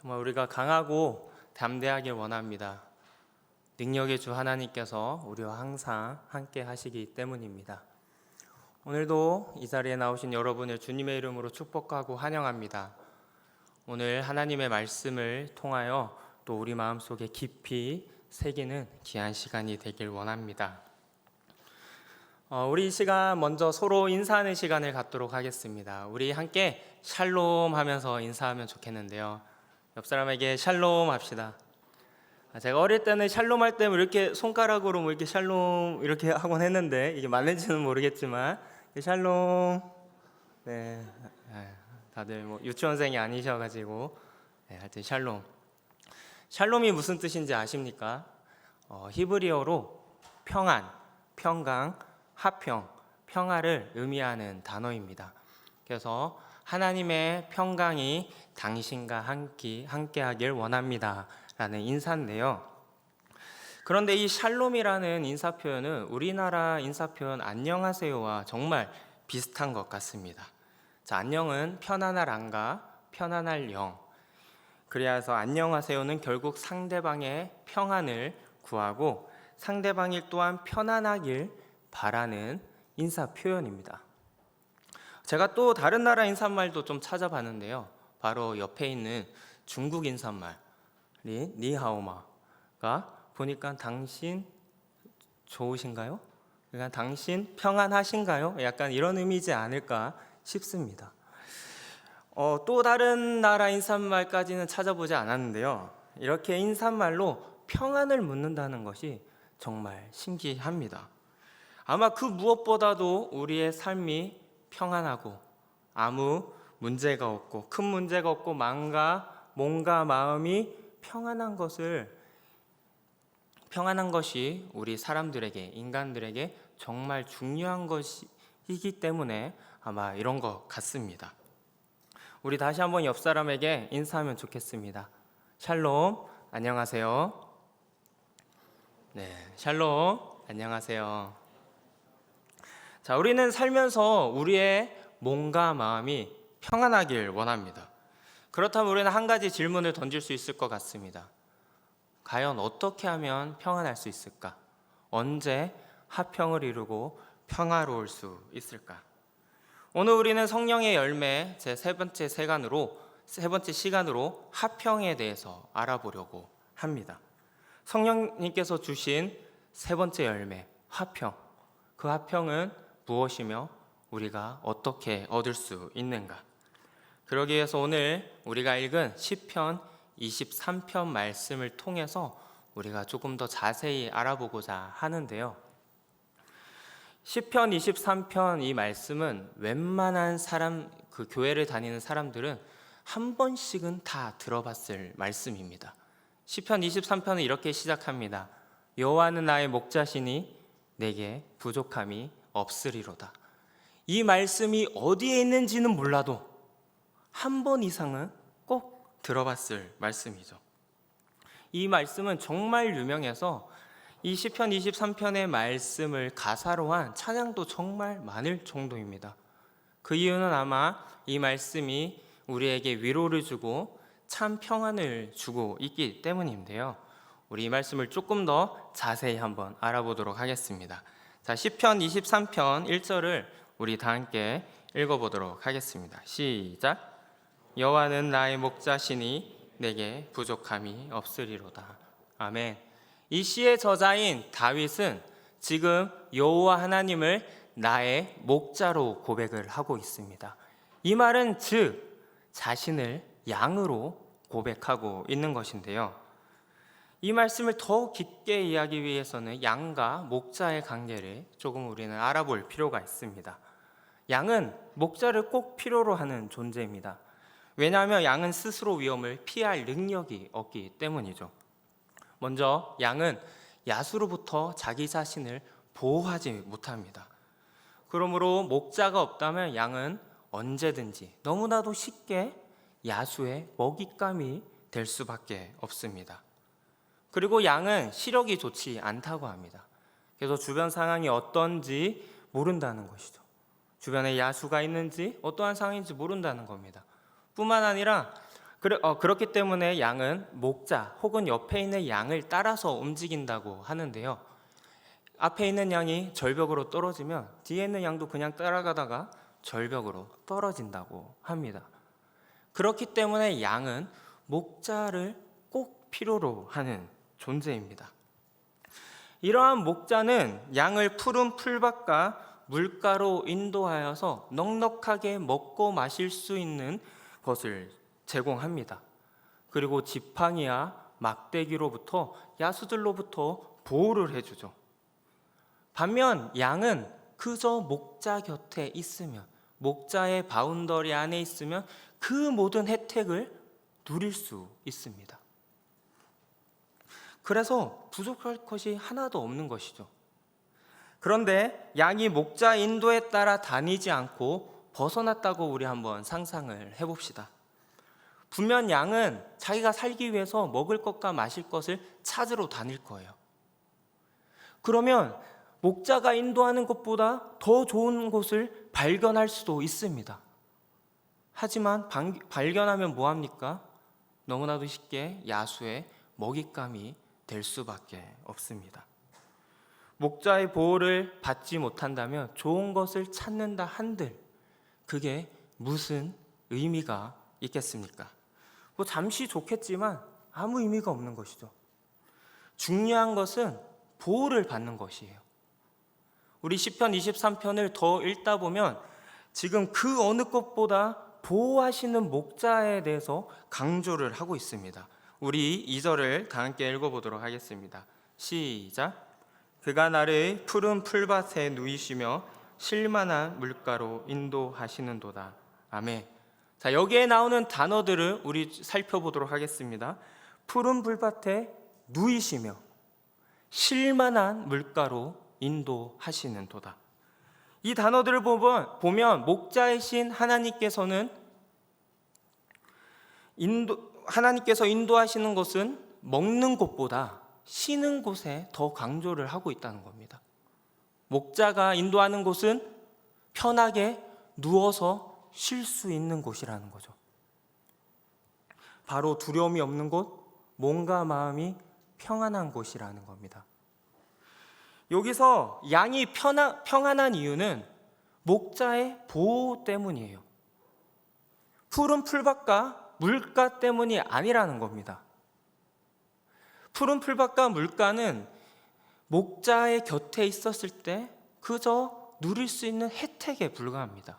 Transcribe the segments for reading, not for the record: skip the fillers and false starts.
정말 우리가 강하고 담대하길 원합니다. 능력의 주 하나님께서 우리와 항상 함께 하시기 때문입니다. 오늘도 이 자리에 나오신 여러분을 주님의 이름으로 축복하고 환영합니다. 오늘 하나님의 말씀을 통하여 또 우리 마음속에 깊이 새기는 귀한 시간이 되길 원합니다. 우리 이 시간 먼저 서로 인사하는 시간을 갖도록 하겠습니다. 우리 함께 샬롬 하면서 인사하면 좋겠는데요. 옆 사람에게 샬롬 합시다. 제가 어릴 때는 샬롬 할 때는 이렇게 손가락으로 이렇게 샬롬 이렇게 하곤 했는데 이게 맞는지는 모르겠지만 샬롬. 네, 다들 유치원생이 아니셔가지고 하여튼 샬롬. 샬롬이 무슨 뜻인지 아십니까? 히브리어로 평안, 평강, 화평, 평화를 의미하는 단어입니다. 그래서 하나님의 평강이 당신과 함께하길 원합니다 라는 인사인데요. 그런데 이 샬롬이라는 인사 표현은 우리나라 인사 표현 안녕하세요와 정말 비슷한 것 같습니다. 자, 안녕은 편안할 안과 편안할 영. 그래서 안녕하세요는 결국 상대방의 평안을 구하고 상대방이 또한 편안하길 바라는 인사 표현입니다. 제가 또 다른 나라 인사말도 좀 찾아봤는데요. 바로 옆에 있는 중국 인사말 니하오마가 보니까 당신 좋으신가요? 그러니까 당신 평안하신가요? 약간 이런 의미지 않을까 싶습니다. 또 다른 나라 인사말까지는 찾아보지 않았는데요. 이렇게 인사말로 평안을 묻는다는 것이 정말 신기합니다. 아마 그 무엇보다도 우리의 삶이 평안하고 아무 문제가 없고 큰 문제가 없고 몸과 마음이 평안한 것이 우리 사람들에게 인간들에게 정말 중요한 것이기 때문에 아마 이런 것 같습니다. 우리 다시 한번 옆 사람에게 인사하면 좋겠습니다. 샬롬, 안녕하세요. 네, 샬롬, 안녕하세요. 자, 우리는 살면서 우리의 몸과 마음이 평안하길 원합니다. 그렇다면 우리는 한 가지 질문을 던질 수 있을 것 같습니다. 과연 어떻게 하면 평안할 수 있을까? 언제 화평을 이루고 평화로울 수 있을까? 오늘 우리는 성령의 열매 세 번째 시간으로 화평에 대해서 알아보려고 합니다. 성령님께서 주신 세 번째 열매, 화평. 그 화평은 무엇이며 우리가 어떻게 얻을 수 있는가? 그러기 위해서 오늘 우리가 읽은 시편 23편 말씀을 통해서 우리가 조금 더 자세히 알아보고자 하는데요. 시편 23편 이 말씀은 웬만한 그 교회를 다니는 사람들은 한 번씩은 다 들어봤을 말씀입니다. 시편 23편은 이렇게 시작합니다. 여호와는 나의 목자시니 내게 부족함이 없으리로다. 이 말씀이 어디에 있는지는 몰라도 한 번 이상은 꼭 들어봤을 말씀이죠. 이 말씀은 정말 유명해서 이 시편 23편의 말씀을 가사로 한 찬양도 정말 많을 정도입니다. 그 이유는 아마 이 말씀이 우리에게 위로를 주고 참 평안을 주고 있기 때문인데요. 우리 이 말씀을 조금 더 자세히 한번 알아보도록 하겠습니다. 자, 시편 23편 1절을 우리 다 함께 읽어보도록 하겠습니다. 시작. 여호와는 나의 목자시니 내게 부족함이 없으리로다. 아멘. 이 시의 저자인 다윗은 지금 여호와 하나님을 나의 목자로 고백을 하고 있습니다. 이 말은 즉 자신을 양으로 고백하고 있는 것인데요. 이 말씀을 더 깊게 이해하기 위해서는 양과 목자의 관계를 조금 우리는 알아볼 필요가 있습니다. 양은 목자를 꼭 필요로 하는 존재입니다. 왜냐하면 양은 스스로 위험을 피할 능력이 없기 때문이죠. 먼저 양은 야수로부터 자기 자신을 보호하지 못합니다. 그러므로 목자가 없다면 양은 언제든지 너무나도 쉽게 야수의 먹잇감이 될 수밖에 없습니다. 그리고 양은 시력이 좋지 않다고 합니다. 그래서 주변 상황이 어떤지 모른다는 것이죠. 주변에 야수가 있는지 어떠한 상황인지 모른다는 겁니다. 뿐만 아니라 그렇기 때문에 양은 목자 혹은 옆에 있는 양을 따라서 움직인다고 하는데요. 앞에 있는 양이 절벽으로 떨어지면 뒤에 있는 양도 그냥 따라가다가 절벽으로 떨어진다고 합니다. 그렇기 때문에 양은 목자를 꼭 필요로 하는 존재입니다. 이러한 목자는 양을 푸른 풀밭과 물가로 인도하여서 넉넉하게 먹고 마실 수 있는 것을 제공합니다. 그리고 지팡이와 막대기로부터 야수들로부터 보호를 해주죠. 반면 양은 그저 목자 곁에 있으면, 목자의 바운더리 안에 있으면 그 모든 혜택을 누릴 수 있습니다. 그래서 부족할 것이 하나도 없는 것이죠. 그런데 양이 목자 인도에 따라 다니지 않고 벗어났다고 우리 한번 상상을 해봅시다. 분명 양은 자기가 살기 위해서 먹을 것과 마실 것을 찾으러 다닐 거예요. 그러면 목자가 인도하는 것보다 더 좋은 곳을 발견할 수도 있습니다. 하지만 발견하면 뭐합니까? 너무나도 쉽게 야수의 먹잇감이 될 수밖에 없습니다. 목자의 보호를 받지 못한다면 좋은 것을 찾는다 한들 그게 무슨 의미가 있겠습니까? 뭐 잠시 좋겠지만 아무 의미가 없는 것이죠. 중요한 것은 보호를 받는 것이에요. 우리 시편 23편을 더 읽다 보면 지금 그 어느 것보다 보호하시는 목자에 대해서 강조를 하고 있습니다. 우리 2절을 다 함께 읽어보도록 하겠습니다. 시작. 그가 나를 푸른 풀밭에 누이시며 쉴만한 물가로 인도하시는도다. 아멘. 자, 여기에 나오는 단어들을 우리 살펴보도록 하겠습니다. 푸른 풀밭에 누이시며 쉴만한 물가로 인도하시는도다. 이 단어들을 보면 목자이신 하나님께서 인도하시는 것은 먹는 곳보다 쉬는 곳에 더 강조를 하고 있다는 겁니다. 목자가 인도하는 곳은 편하게 누워서 쉴 수 있는 곳이라는 거죠. 바로 두려움이 없는 곳, 몸과 마음이 평안한 곳이라는 겁니다. 여기서 양이 평안한 이유는 목자의 보호 때문이에요. 푸른 풀밭과 물가 때문이 아니라는 겁니다. 푸른 풀밭과 물가는 목자의 곁에 있었을 때 그저 누릴 수 있는 혜택에 불과합니다.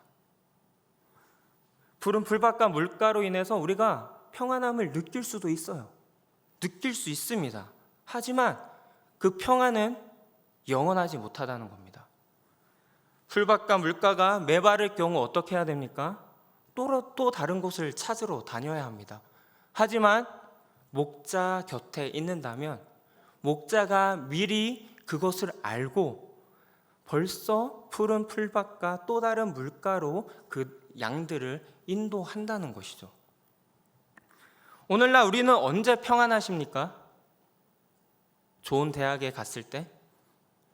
푸른 풀밭과 물가로 인해서 우리가 평안함을 느낄 수도 있어요. 느낄 수 있습니다. 하지만 그 평안은 영원하지 못하다는 겁니다. 풀밭과 물가가 메마를 경우 어떻게 해야 됩니까? 또 다른 곳을 찾으러 다녀야 합니다. 하지만 목자 곁에 있는다면 목자가 미리 그것을 알고 벌써 푸른 풀밭과 또 다른 물가로 그 양들을 인도한다는 것이죠. 오늘날 우리는 언제 평안하십니까? 좋은 대학에 갔을 때,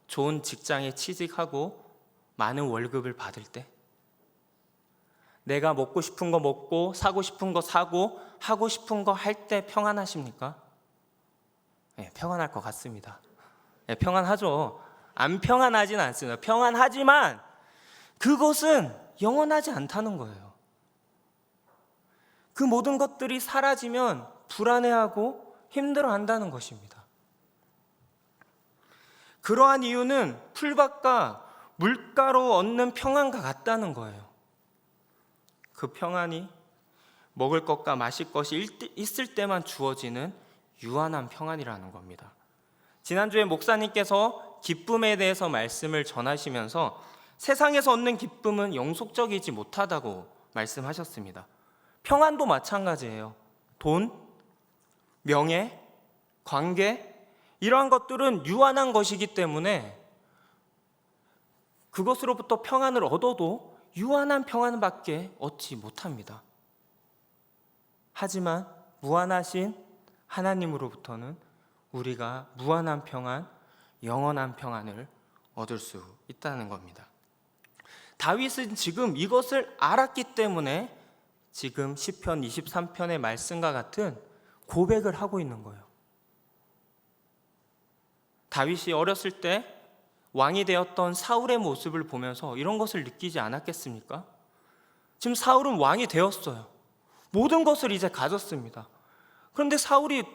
좋은 직장에 취직하고 많은 월급을 받을 때, 내가 먹고 싶은 거 먹고 사고 싶은 거 사고 하고 싶은 거 할 때 평안하십니까? 네, 평안할 것 같습니다. 네, 평안하죠. 안 평안하진 않습니다. 평안하지만 그것은 영원하지 않다는 거예요. 그 모든 것들이 사라지면 불안해하고 힘들어한다는 것입니다. 그러한 이유는 풀밭과 물가로 얻는 평안과 같다는 거예요. 그 평안이 먹을 것과 마실 것이 있을 때만 주어지는 유한한 평안이라는 겁니다. 지난주에 목사님께서 기쁨에 대해서 말씀을 전하시면서 세상에서 얻는 기쁨은 영속적이지 못하다고 말씀하셨습니다. 평안도 마찬가지예요. 돈, 명예, 관계, 이러한 것들은 유한한 것이기 때문에 그것으로부터 평안을 얻어도 유한한 평안밖에 얻지 못합니다. 하지만 무한하신 하나님으로부터는 우리가 무한한 평안, 영원한 평안을 얻을 수 있다는 겁니다. 다윗은 지금 이것을 알았기 때문에 지금 시편 23편의 말씀과 같은 고백을 하고 있는 거예요. 다윗이 어렸을 때 왕이 되었던 사울의 모습을 보면서 이런 것을 느끼지 않았겠습니까? 지금 사울은 왕이 되었어요. 모든 것을 이제 가졌습니다. 그런데 사울이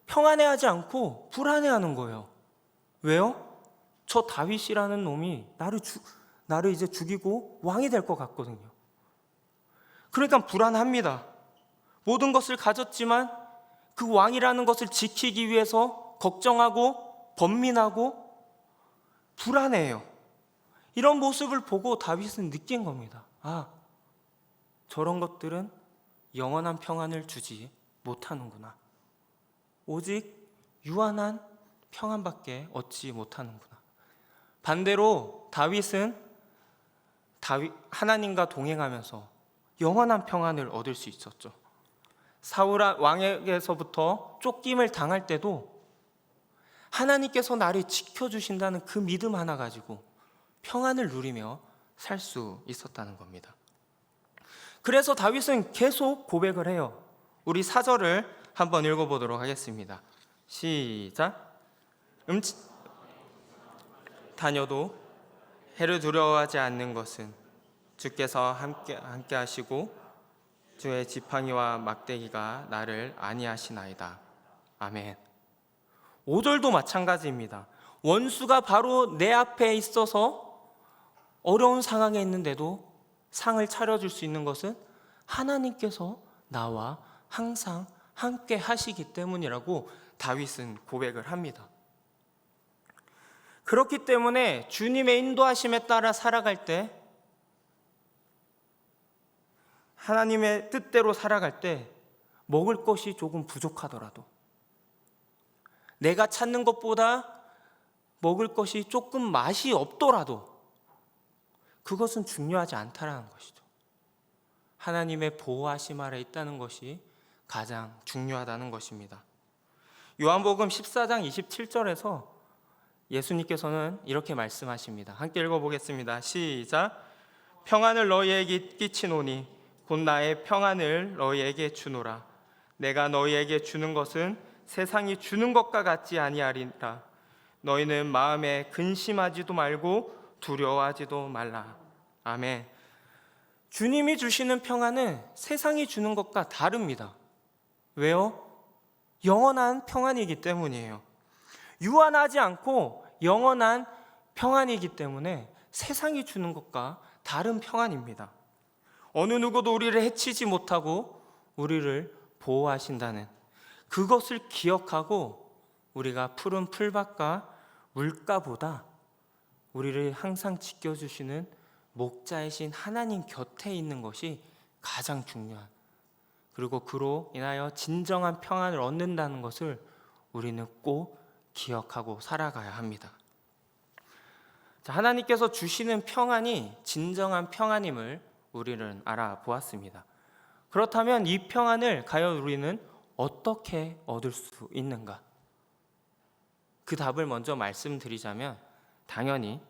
평안해하지 않고 불안해하는 거예요. 왜요? 저 다윗이라는 놈이 나를 이제 죽이고 왕이 될 것 같거든요. 그러니까 불안합니다. 모든 것을 가졌지만 그 왕이라는 것을 지키기 위해서 걱정하고 번민하고 불안해요. 이런 모습을 보고 다윗은 느낀 겁니다. 아, 저런 것들은 영원한 평안을 주지 못하는구나. 오직 유한한 평안밖에 얻지 못하는구나. 반대로 다윗은 하나님과 동행하면서 영원한 평안을 얻을 수 있었죠. 사울 왕에게서부터 쫓김을 당할 때도 하나님께서 나를 지켜주신다는 그 믿음 하나 가지고 평안을 누리며 살 수 있었다는 겁니다. 그래서 다윗은 계속 고백을 해요. 우리 4절을 한번 읽어보도록 하겠습니다. 시작. 다녀도 해를 두려워하지 않는 것은 주께서 함께 하시고 주의 지팡이와 막대기가 나를 안위하시나이다. 아멘. 5절도 마찬가지입니다. 원수가 바로 내 앞에 있어서 어려운 상황에 있는데도 상을 차려줄 수 있는 것은 하나님께서 나와 항상 함께 하시기 때문이라고 다윗은 고백을 합니다. 그렇기 때문에 주님의 인도하심에 따라 살아갈 때, 하나님의 뜻대로 살아갈 때 먹을 것이 조금 부족하더라도, 내가 찾는 것보다 먹을 것이 조금 맛이 없더라도 그것은 중요하지 않다라는 것이죠. 하나님의 보호하심 아래 있다는 것이 가장 중요하다는 것입니다. 요한복음 14장 27절에서 예수님께서는 이렇게 말씀하십니다. 함께 읽어보겠습니다. 시작. 평안을 너희에게 끼치노니 곧 나의 평안을 너희에게 주노라. 내가 너희에게 주는 것은 세상이 주는 것과 같지 아니하리라. 너희는 마음에 근심하지도 말고 두려워하지도 말라. 아멘. 주님이 주시는 평안은 세상이 주는 것과 다릅니다. 왜요? 영원한 평안이기 때문이에요. 유한하지 않고 영원한 평안이기 때문에 세상이 주는 것과 다른 평안입니다. 어느 누구도 우리를 해치지 못하고 우리를 보호하신다는 그것을 기억하고 우리가 푸른 풀밭과 물가보다 우리를 항상 지켜주시는 목자이신 하나님 곁에 있는 것이 가장 중요한, 그리고 그로 인하여 진정한 평안을 얻는다는 것을 우리는 꼭 기억하고 살아가야 합니다. 하나님께서 주시는 평안이 진정한 평안임을 우리는 알아보았습니다. 그렇다면 이 평안을 과연 우리는 어떻게 얻을 수 있는가? 그 답을 먼저 말씀드리자면 당연히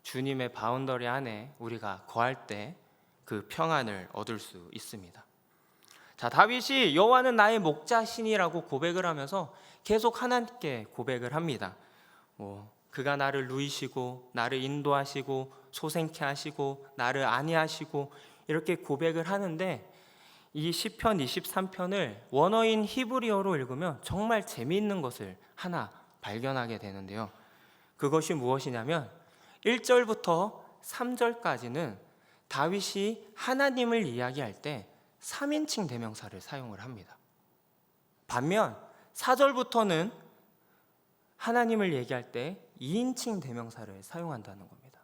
주님의 바운더리 안에 우리가 거할 때 그 평안을 얻을 수 있습니다. 자, 다윗이 여호와는 나의 목자시니라고 고백을 하면서 계속 하나님께 고백을 합니다. 그가 나를 누이시고 나를 인도하시고 소생케 하시고 나를 안위하시고 이렇게 고백을 하는데, 이 시편 23편을 원어인 히브리어로 읽으면 정말 재미있는 것을 하나 발견하게 되는데요. 그것이 무엇이냐면 1절부터 3절까지는 다윗이 하나님을 이야기할 때 3인칭 대명사를 사용을 합니다. 반면 4절부터는 하나님을 얘기할 때 2인칭 대명사를 사용한다는 겁니다.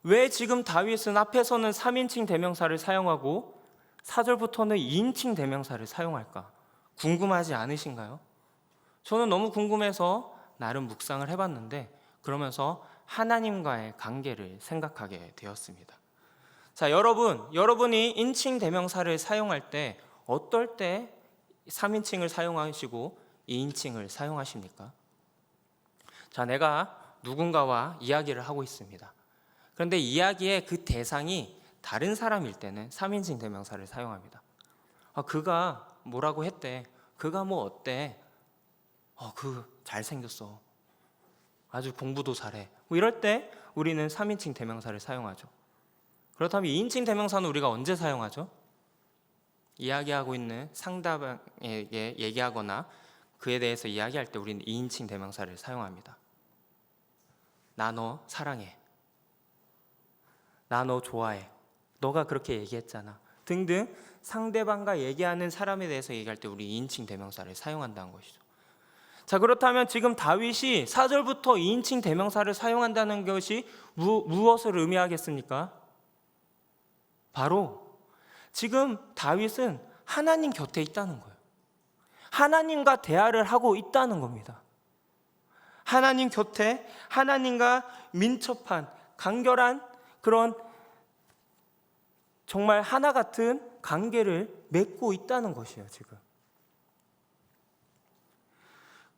왜 지금 다윗은 앞에서는 3인칭 대명사를 사용하고 4절부터는 2인칭 대명사를 사용할까? 궁금하지 않으신가요? 저는 너무 궁금해서 나름 묵상을 해봤는데 그러면서 하나님과의 관계를 생각하게 되었습니다. 자, 여러분이 인칭 대명사를 사용할 때 어떨 때 3인칭을 사용하시고 2인칭을 사용하십니까? 자, 내가 누군가와 이야기를 하고 있습니다. 그런데 이야기의 그 대상이 다른 사람일 때는 3인칭 대명사를 사용합니다. 그가 뭐라고 했대. 그가 뭐 어때. 그 잘생겼어. 아주 공부도 잘해. 뭐 이럴 때 우리는 3인칭 대명사를 사용하죠. 그렇다면 2인칭 대명사는 우리가 언제 사용하죠? 이야기하고 있는 상대방에게 얘기하거나 그에 대해서 이야기할 때 우리는 2인칭 대명사를 사용합니다. 나 너 사랑해. 나 너 좋아해. 너가 그렇게 얘기했잖아. 등등 상대방과 얘기하는 사람에 대해서 얘기할 때 우리 2인칭 대명사를 사용한다는 것이죠. 자, 그렇다면 지금 다윗이 4절부터 2인칭 대명사를 사용한다는 것이 무엇을 의미하겠습니까? 바로 지금 다윗은 하나님 곁에 있다는 거예요. 하나님과 대화를 하고 있다는 겁니다. 하나님 곁에 하나님과 민첩한 간결한 그런 정말 하나 같은 관계를 맺고 있다는 것이에요, 지금.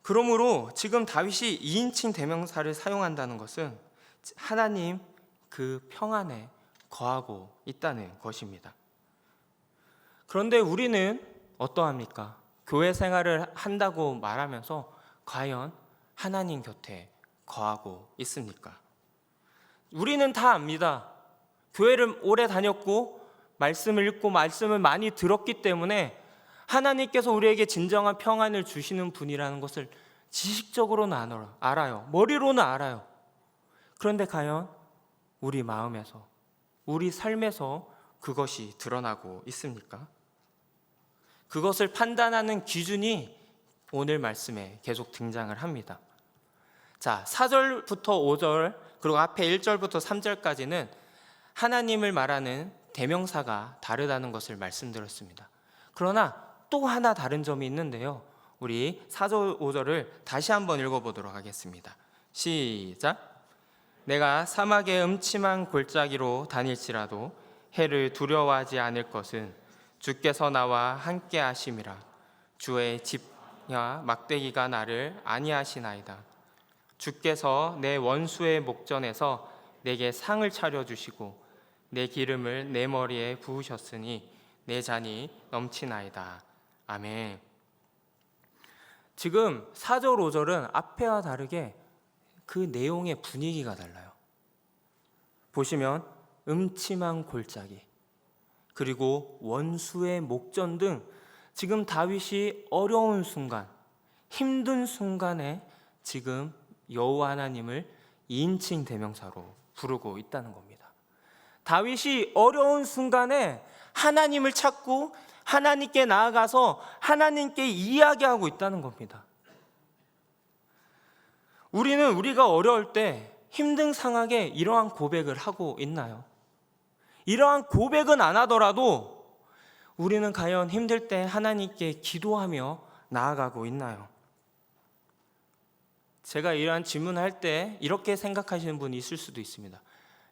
그러므로 지금 다윗이 2인칭 대명사를 사용한다는 것은 하나님 그 평안에 거하고 있다는 것입니다. 그런데 우리는 어떠합니까? 교회 생활을 한다고 말하면서 과연 하나님 곁에 거하고 있습니까? 우리는 다 압니다. 교회를 오래 다녔고 말씀을 읽고 말씀을 많이 들었기 때문에 하나님께서 우리에게 진정한 평안을 주시는 분이라는 것을 지식적으로는 알아요. 머리로는 알아요. 그런데 과연 우리 마음에서, 우리 삶에서 그것이 드러나고 있습니까? 그것을 판단하는 기준이 오늘 말씀에 계속 등장을 합니다. 자, 4절부터 5절 그리고 앞에 1절부터 3절까지는 하나님을 말하는 대명사가 다르다는 것을 말씀드렸습니다. 그러나 또 하나 다른 점이 있는데요. 우리 4절, 5절을 다시 한번 읽어보도록 하겠습니다. 시작. 내가 사막의 음침한 골짜기로 다닐지라도 해를 두려워하지 않을 것은 주께서 나와 함께 하심이라. 주의 집야 막대기가 나를 안위하시나이다. 주께서 내 원수의 목전에서 내게 상을 차려주시고 내 기름을 내 머리에 부으셨으니 내 잔이 넘치나이다. 아멘. 지금 4절, 5절은 앞에와 다르게 그 내용의 분위기가 달라요. 보시면 음침한 골짜기 그리고 원수의 목전 등 지금 다윗이 어려운 순간, 힘든 순간에 지금 여호와 하나님을 2인칭 대명사로 부르고 있다는 겁니다. 다윗이 어려운 순간에 하나님을 찾고 하나님께 나아가서 하나님께 이야기하고 있다는 겁니다. 우리는 우리가 어려울 때 힘든 상황에 이러한 고백을 하고 있나요? 이러한 고백은 안 하더라도 우리는 과연 힘들 때 하나님께 기도하며 나아가고 있나요? 제가 이러한 질문할 때 이렇게 생각하시는 분이 있을 수도 있습니다.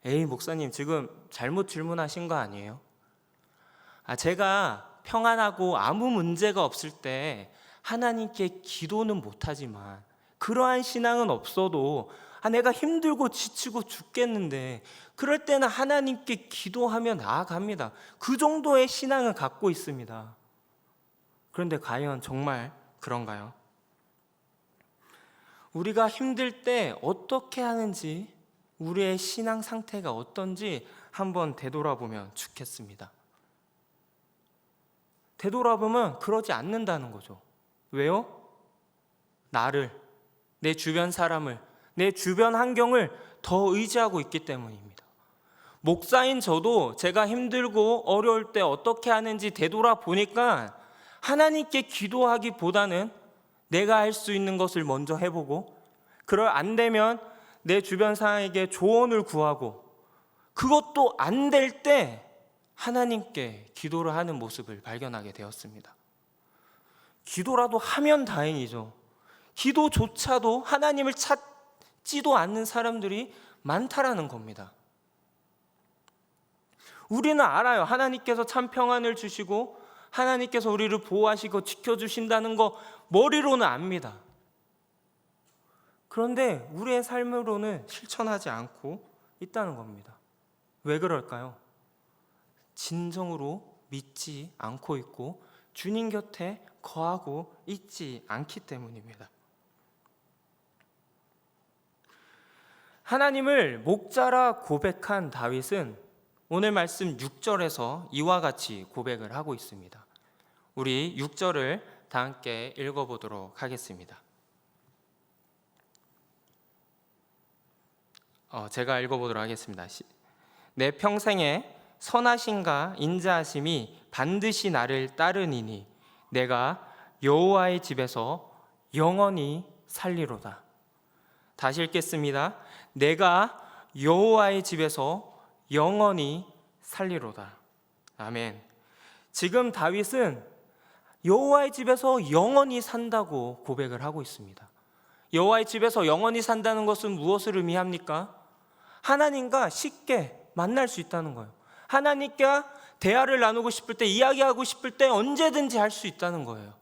에이, 목사님 지금 잘못 질문하신 거 아니에요? 제가 평안하고 아무 문제가 없을 때 하나님께 기도는 못하지만 그러한 신앙은 없어도 내가 힘들고 지치고 죽겠는데 그럴 때는 하나님께 기도하며 나아갑니다. 그 정도의 신앙을 갖고 있습니다. 그런데 과연 정말 그런가요? 우리가 힘들 때 어떻게 하는지, 우리의 신앙 상태가 어떤지 한번 되돌아보면 좋겠습니다. 되돌아보면 그러지 않는다는 거죠. 왜요? 나를, 내 주변 사람을, 내 주변 환경을 더 의지하고 있기 때문입니다. 목사인 저도 제가 힘들고 어려울 때 어떻게 하는지 되돌아보니까 하나님께 기도하기보다는 내가 할 수 있는 것을 먼저 해보고, 그걸 안 되면 내 주변 사람에게 조언을 구하고, 그것도 안 될 때 하나님께 기도를 하는 모습을 발견하게 되었습니다. 기도라도 하면 다행이죠. 기도조차도 하나님을 찾지도 않는 사람들이 많다라는 겁니다. 우리는 알아요. 하나님께서 참 평안을 주시고 하나님께서 우리를 보호하시고 지켜주신다는 거 머리로는 압니다. 그런데 우리의 삶으로는 실천하지 않고 있다는 겁니다. 왜 그럴까요? 진정으로 믿지 않고 있고 주님 곁에 거하고 있지 않기 때문입니다. 하나님을 목자라 고백한 다윗은 오늘 말씀 6절에서 이와 같이 고백을 하고 있습니다. 우리 6절을 다 함께 읽어보도록 하겠습니다. 제가 읽어보도록 하겠습니다. 내 평생에 선하심과 인자하심이 반드시 나를 따르니니 내가 여호와의 집에서 영원히 살리로다. 다시 읽겠습니다. 내가 여호와의 집에서 영원히 살리로다. 아멘. 지금 다윗은 여호와의 집에서 영원히 산다고 고백을 하고 있습니다. 여호와의 집에서 영원히 산다는 것은 무엇을 의미합니까? 하나님과 쉽게 만날 수 있다는 거예요. 하나님과 대화를 나누고 싶을 때, 이야기하고 싶을 때 언제든지 할 수 있다는 거예요.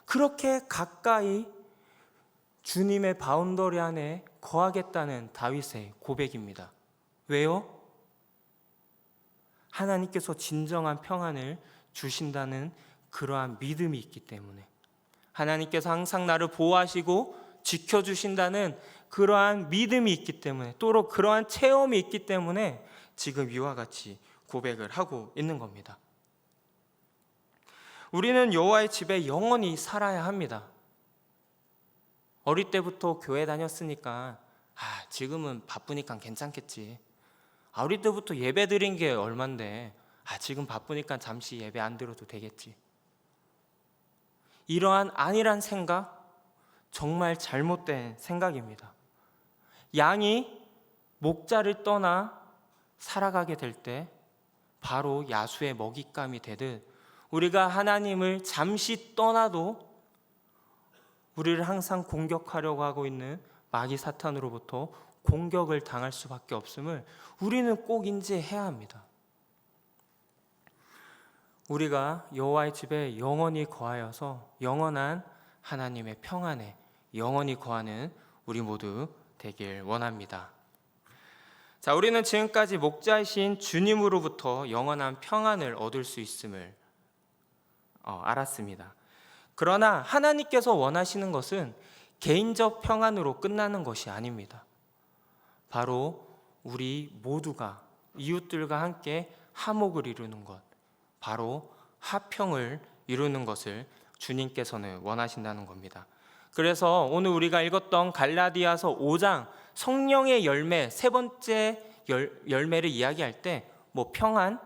그렇게 가까이 주님의 바운더리 안에 거하겠다는 다윗의 고백입니다. 왜요? 하나님께서 진정한 평안을 주신다는 그러한 믿음이 있기 때문에, 하나님께서 항상 나를 보호하시고 지켜주신다는 그러한 믿음이 있기 때문에, 또 그러한 체험이 있기 때문에 지금 이와 같이 고백을 하고 있는 겁니다. 우리는 여호와의 집에 영원히 살아야 합니다. 어릴 때부터 교회 다녔으니까 지금은 바쁘니까 괜찮겠지. 어릴 때부터 예배 드린 게 얼만데 지금 바쁘니까 잠시 예배 안 드려도 되겠지. 이러한 안일한 생각, 정말 잘못된 생각입니다. 양이 목자를 떠나 살아가게 될 때 바로 야수의 먹잇감이 되듯, 우리가 하나님을 잠시 떠나도 우리를 항상 공격하려고 하고 있는 마귀 사탄으로부터 공격을 당할 수밖에 없음을 우리는 꼭 인지해야 합니다. 우리가 여호와의 집에 영원히 거하여서 영원한 하나님의 평안에 영원히 거하는 우리 모두 되길 원합니다. 자, 우리는 지금까지 목자이신 주님으로부터 영원한 평안을 얻을 수 있음을 알았습니다. 그러나 하나님께서 원하시는 것은 개인적 평안으로 끝나는 것이 아닙니다. 바로 우리 모두가 이웃들과 함께 화목을 이루는 것, 바로 화평을 이루는 것을 주님께서는 원하신다는 겁니다. 그래서 오늘 우리가 읽었던 갈라디아서 5장 성령의 열매, 세 번째 열매를 이야기할 때 평안,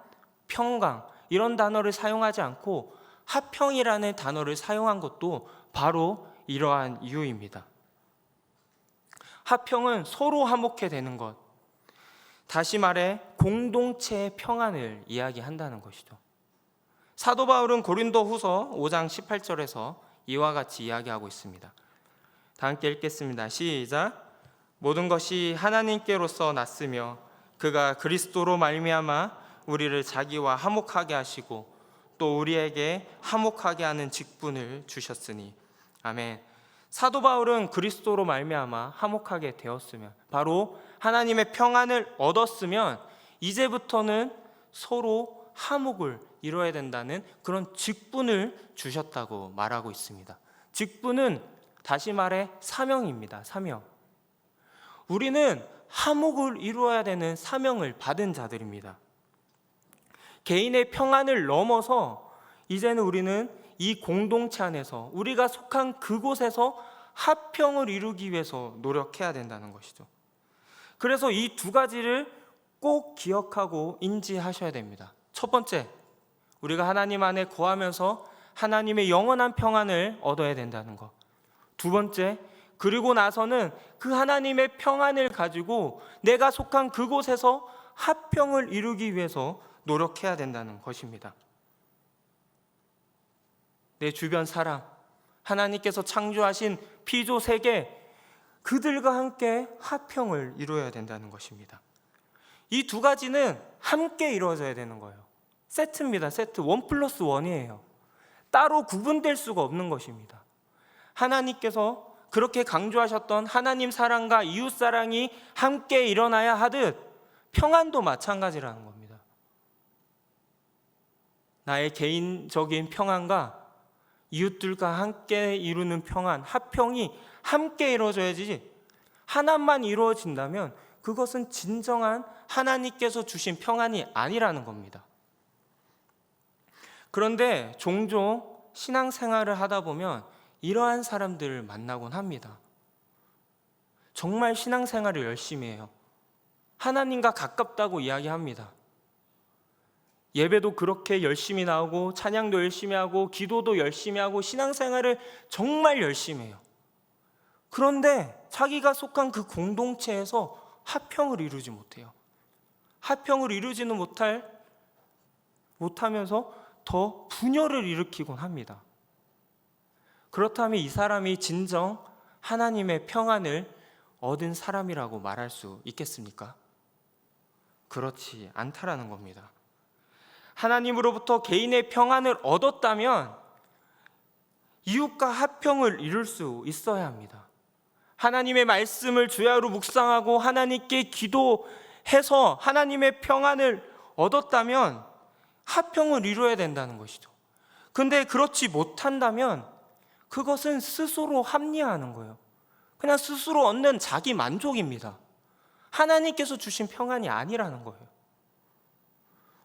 평강 이런 단어를 사용하지 않고 화평이라는 단어를 사용한 것도 바로 이러한 이유입니다. 화평은 서로 화목해 되는 것, 다시 말해 공동체의 평안을 이야기한다는 것이죠. 사도 바울은 고린도후서 5장 18절에서 이와 같이 이야기하고 있습니다. 다 함께 읽겠습니다. 시작. 모든 것이 하나님께로서 났으며 그가 그리스도로 말미암아 우리를 자기와 화목하게 하시고 또 우리에게 화목하게 하는 직분을 주셨으니. 아멘. 사도 바울은 그리스도로 말미암아 화목하게 되었으면, 바로 하나님의 평안을 얻었으면 이제부터는 서로 화목을 이뤄야 된다는 그런 직분을 주셨다고 말하고 있습니다. 직분은 다시 말해 사명입니다. 사명. 우리는 화목을 이루어야 되는 사명을 받은 자들입니다. 개인의 평안을 넘어서 이제는 우리는 이 공동체 안에서, 우리가 속한 그곳에서 화평을 이루기 위해서 노력해야 된다는 것이죠. 그래서 이 두 가지를 꼭 기억하고 인지하셔야 됩니다. 첫 번째, 우리가 하나님 안에 거하면서 하나님의 영원한 평안을 얻어야 된다는 것. 두 번째, 그리고 나서는 그 하나님의 평안을 가지고 내가 속한 그곳에서 화평을 이루기 위해서 노력해야 된다는 것입니다. 내 주변 사람, 하나님께서 창조하신 피조 세계, 그들과 함께 화평을 이루어야 된다는 것입니다. 이 두 가지는 함께 이루어져야 되는 거예요. 세트입니다. 세트. 1+1이에요. 따로 구분될 수가 없는 것입니다. 하나님께서 그렇게 강조하셨던 하나님 사랑과 이웃 사랑이 함께 일어나야 하듯 평안도 마찬가지라는 겁니다. 나의 개인적인 평안과 이웃들과 함께 이루는 평안, 화평이 함께 이루어져야지 하나만 이루어진다면 그것은 진정한 하나님께서 주신 평안이 아니라는 겁니다. 그런데 종종 신앙생활을 하다 보면 이러한 사람들을 만나곤 합니다. 정말 신앙생활을 열심히 해요. 하나님과 가깝다고 이야기합니다. 예배도 그렇게 열심히 나오고 찬양도 열심히 하고 기도도 열심히 하고 신앙생활을 정말 열심히 해요. 그런데 자기가 속한 그 공동체에서 화평을 이루지 못해요. 화평을 이루지는 못하면서 더 분열을 일으키곤 합니다. 그렇다면 이 사람이 진정 하나님의 평안을 얻은 사람이라고 말할 수 있겠습니까? 그렇지 않다라는 겁니다. 하나님으로부터 개인의 평안을 얻었다면 이웃과 화평을 이룰 수 있어야 합니다. 하나님의 말씀을 주야로 묵상하고 하나님께 기도해서 하나님의 평안을 얻었다면 화평을 이루어야 된다는 것이죠. 근데 그렇지 못한다면 그것은 스스로 합리화하는 거예요. 그냥 스스로 얻는 자기 만족입니다. 하나님께서 주신 평안이 아니라는 거예요.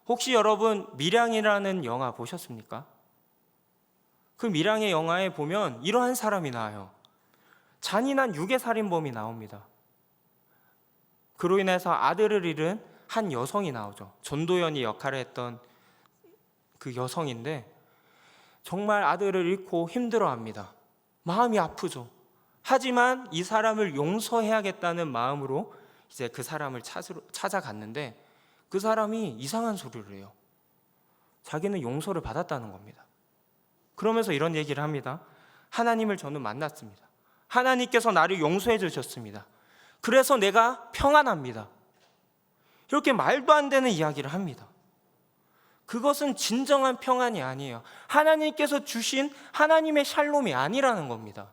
혹시 여러분 밀양이라는 영화 보셨습니까? 그 밀양의 영화에 보면 이러한 사람이 나와요. 잔인한 유괴살인범이 나옵니다. 그로 인해서 아들을 잃은 한 여성이 나오죠. 전도연이 역할을 했던 그 여성인데 정말 아들을 잃고 힘들어합니다. 마음이 아프죠. 하지만 이 사람을 용서해야겠다는 마음으로 이제 그 사람을 찾아갔는데 그 사람이 이상한 소리를 해요. 자기는 용서를 받았다는 겁니다. 그러면서 이런 얘기를 합니다. 하나님을 저는 만났습니다. 하나님께서 나를 용서해 주셨습니다. 그래서 내가 평안합니다. 이렇게 말도 안 되는 이야기를 합니다. 그것은 진정한 평안이 아니에요. 하나님께서 주신 하나님의 샬롬이 아니라는 겁니다.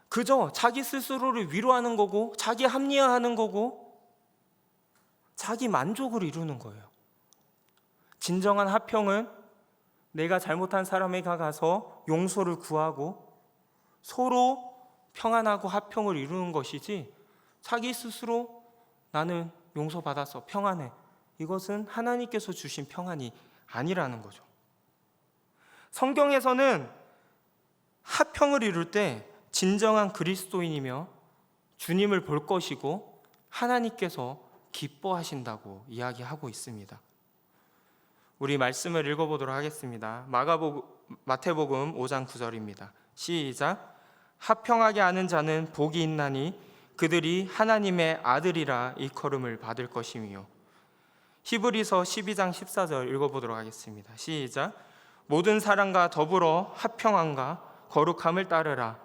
그저 자기 스스로를 위로하는 거고 자기 합리화하는 거고 자기 만족을 이루는 거예요. 진정한 화평은 내가 잘못한 사람에게 가서 용서를 구하고 서로 평안하고 화평을 이루는 것이지 자기 스스로 나는 용서받아서 평안해, 이것은 하나님께서 주신 평안이 아니라는 거죠. 성경에서는 화평을 이룰 때 진정한 그리스도인이며 주님을 볼 것이고 하나님께서 기뻐하신다고 이야기하고 있습니다. 우리 말씀을 읽어보도록 하겠습니다. 마태복음 5장 9절입니다. 시작. 화평하게 하는 자는 복이 있나니 그들이 하나님의 아들이라 일컬음을 받을 것이며. 히브리서 12장 14절 읽어보도록 하겠습니다. 시작. 모든 사람과 더불어 화평함과 거룩함을 따르라.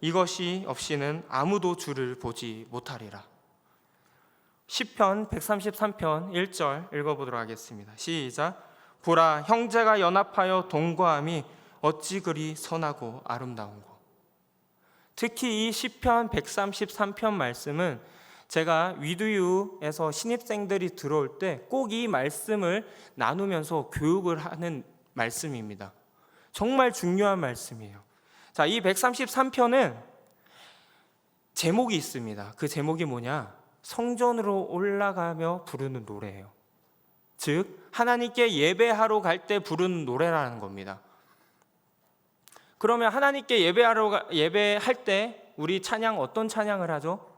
이것이 없이는 아무도 주를 보지 못하리라. 시편 133편 1절 읽어보도록 하겠습니다. 시작. 보라, 형제가 연합하여 동거함이 어찌 그리 선하고 아름다운고. 특히 이 시편 133편 말씀은 제가 위두유에서 신입생들이 들어올 때 꼭 이 말씀을 나누면서 교육을 하는 말씀입니다. 정말 중요한 말씀이에요. 자, 이 133편은 제목이 있습니다. 그 제목이 뭐냐? 성전으로 올라가며 부르는 노래예요. 즉 하나님께 예배하러 갈 때 부르는 노래라는 겁니다. 그러면 하나님께 예배할 때 우리 찬양 어떤 찬양을 하죠?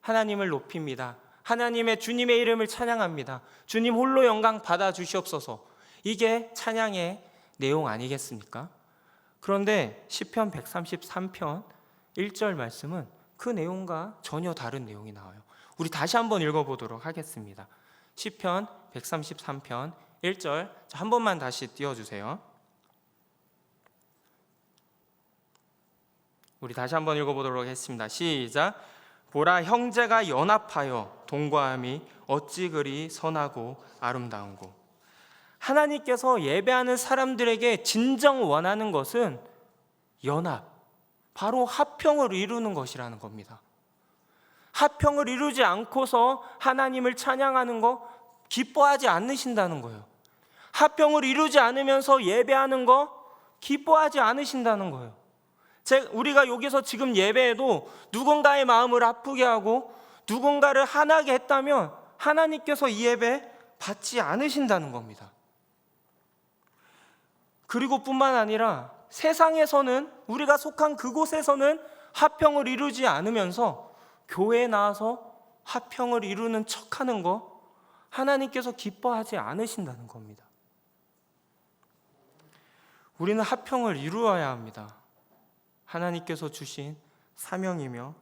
하나님을 높입니다. 하나님의 주님의 이름을 찬양합니다. 주님 홀로 영광 받아 주시옵소서. 이게 찬양의 내용 아니겠습니까? 그런데 시편 133편 1절 말씀은 그 내용과 전혀 다른 내용이 나와요. 우리 다시 한번 읽어보도록 하겠습니다. 시편 133편 1절 한 번만 다시 띄워주세요. 우리 다시 한번 읽어보도록 하겠습니다. 시작. 보라, 형제가 연합하여 동거함이 어찌 그리 선하고 아름다운고. 하나님께서 예배하는 사람들에게 진정 원하는 것은 연합, 바로 화평을 이루는 것이라는 겁니다. 화평을 이루지 않고서 하나님을 찬양하는 거, 기뻐하지 않으신다는 거예요. 화평을 이루지 않으면서 예배하는 거 기뻐하지 않으신다는 거예요. 우리가 여기서 지금 예배해도 누군가의 마음을 아프게 하고 누군가를 화나게 했다면 하나님께서 이 예배 받지 않으신다는 겁니다. 그리고 뿐만 아니라 세상에서는, 우리가 속한 그곳에서는 화평을 이루지 않으면서 교회에 나와서 화평을 이루는 척하는 거 하나님께서 기뻐하지 않으신다는 겁니다. 우리는 화평을 이루어야 합니다. 하나님께서 주신 사명이며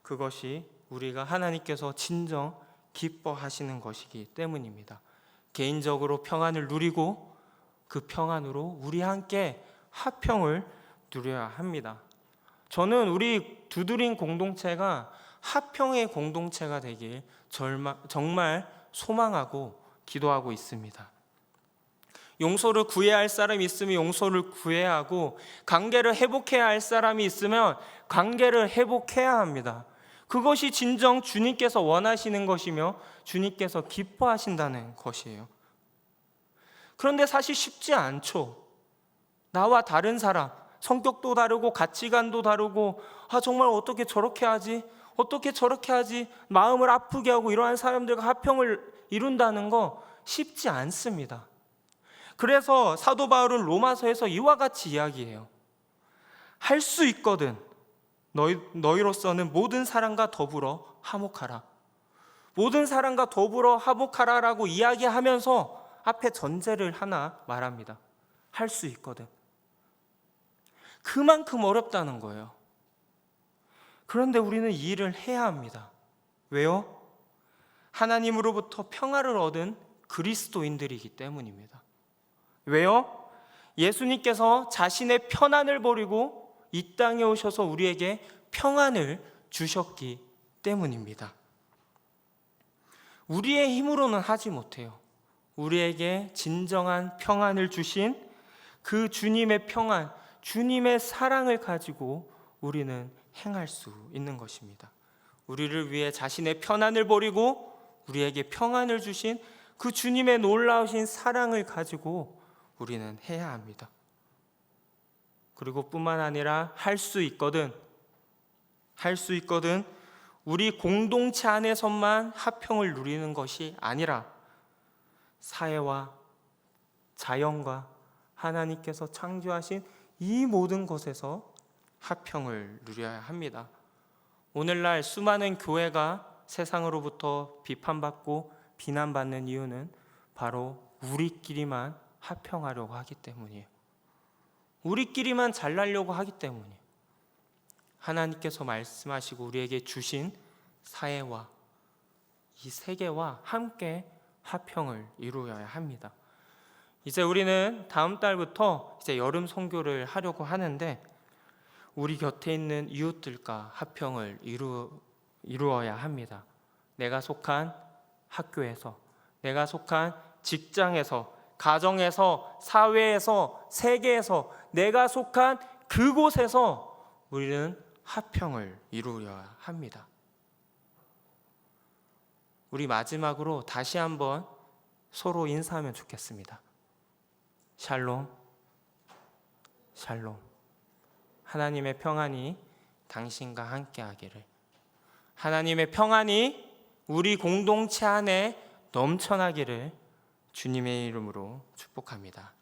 그것이 우리가 하나님께서 진정 기뻐하시는 것이기 때문입니다. 개인적으로 평안을 누리고 그 평안으로 우리 함께 화평을 누려야 합니다. 저는 우리 두드림 공동체가 화평의 공동체가 되길 정말 소망하고 기도하고 있습니다. 용서를 구해야 할 사람이 있으면 용서를 구해야 하고, 관계를 회복해야 할 사람이 있으면 관계를 회복해야 합니다. 그것이 진정 주님께서 원하시는 것이며 주님께서 기뻐하신다는 것이에요. 그런데 사실 쉽지 않죠. 나와 다른 사람, 성격도 다르고 가치관도 다르고, 정말 어떻게 저렇게 하지? 어떻게 저렇게 하지? 마음을 아프게 하고 이러한 사람들과 화평을 이룬다는 거 쉽지 않습니다. 그래서 사도 바울은 로마서에서 이와 같이 이야기해요. 할 수 있거든 너희로서는 모든 사람과 더불어 화목하라. 모든 사람과 더불어 화목하라라고 이야기하면서 앞에 전제를 하나 말합니다. 할 수 있거든. 그만큼 어렵다는 거예요. 그런데 우리는 이 일을 해야 합니다. 왜요? 하나님으로부터 평화를 얻은 그리스도인들이기 때문입니다. 왜요? 예수님께서 자신의 편안을 버리고 이 땅에 오셔서 우리에게 평안을 주셨기 때문입니다. 우리의 힘으로는 하지 못해요. 우리에게 진정한 평안을 주신 그 주님의 평안, 주님의 사랑을 가지고 우리는 행할 수 있는 것입니다. 우리를 위해 자신의 편안을 버리고 우리에게 평안을 주신 그 주님의 놀라우신 사랑을 가지고 우리는 해야 합니다. 그리고 뿐만 아니라 할 수 있거든 우리 공동체 안에서만 화평을 누리는 것이 아니라 사회와 자연과 하나님께서 창조하신 이 모든 것에서 화평을 누려야 합니다. 오늘날 수많은 교회가 세상으로부터 비판받고 비난받는 이유는 바로 우리끼리만 화평하려고 하기 때문이에요. 우리끼리만 잘나려고 하기 때문이에요. 하나님께서 말씀하시고 우리에게 주신 사회와 이 세계와 함께 화평을 이루어야 합니다. 이제 우리는 다음 달부터 이제 여름 선교를 하려고 하는데, 우리 곁에 있는 이웃들과 화평을 이루어야 합니다. 내가 속한 학교에서, 내가 속한 직장에서, 가정에서, 사회에서, 세계에서, 내가 속한 그곳에서 우리는 화평을 이루어야 합니다. 우리 마지막으로 다시 한번 서로 인사하면 좋겠습니다. 샬롬, 샬롬. 하나님의 평안이 당신과 함께 하기를. 하나님의 평안이 우리 공동체 안에 넘쳐나기를 주님의 이름으로 축복합니다.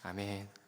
아멘.